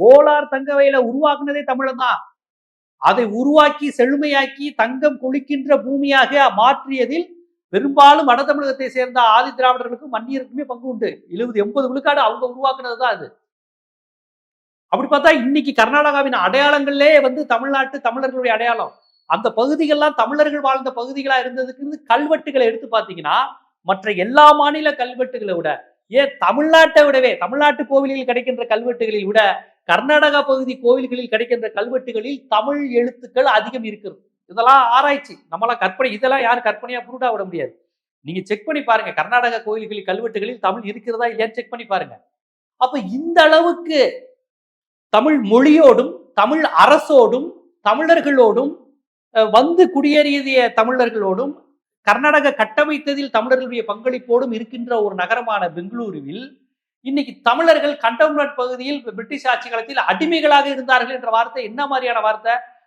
கோலார் தங்க வயலை உருவாக்குனதே தமிழன் தான். அதை உருவாக்கி செழுமையாக்கி தங்கம் கொளிக்கின்ற பூமியாக மாற்றியதில் பெரும்பாலும் வட தமிழகத்தை சேர்ந்த ஆதி திராவிடர்களுக்கும் மன்னியருக்குமே பங்கு உண்டு. 70-80 விழுக்காடு அவங்க உருவாக்குனது தான் அது. அப்படி பார்த்தா இன்னைக்கு கர்நாடகாவின் அடையாளங்களே தமிழ்நாட்டு தமிழர்களுடைய அடையாளம். அந்த பகுதிகள்லாம் தமிழர்கள் வாழ்ந்த பகுதிகளா இருந்ததுக்கு கல்வெட்டுகளை எடுத்து பார்த்தீங்கன்னா மற்ற எல்லா மாநில கல்வெட்டுகளை விட, ஏன் தமிழ்நாட்டை விடவே, தமிழ்நாட்டு கோவில்களில் கிடைக்கின்ற கல்வெட்டுகளில் விட கர்நாடகா பகுதி கோவில்களில் கிடைக்கின்ற கல்வெட்டுகளில் தமிழ் எழுத்துக்கள் அதிகம் இருக்கிறது. இதெல்லாம் ஆராய்ச்சி, நம்மளாம் கற்பனை, இதெல்லாம் யாரும் கற்பனையா புரூட்டா விட முடியாது. நீங்க செக் பண்ணி பாருங்க, கர்நாடக கோவில்களில் கல்வெட்டுகளில் தமிழ் இருக்கிறதா இல்லையான்னு செக் பண்ணி பாருங்க. அப்ப இந்த அளவுக்கு தமிழ் மொழியோடும் தமிழ் அரசோடும் தமிழர்களோடும் குடியேறிய தமிழர்களோடும் கர்நாடக கட்டமைத்ததில் தமிழர்களுடைய பங்களிப்போடும் இருக்கின்ற ஒரு நகரமான பெங்களூருவில் இன்னைக்கு தமிழர்கள் கண்டோன்மெண்ட் பகுதியில் பிரிட்டிஷ் ஆட்சி காலத்தில் அடிமைகளாக இருந்தார்கள் என்ற வார்த்தை என்ன மாதிரியான வார்த்தை?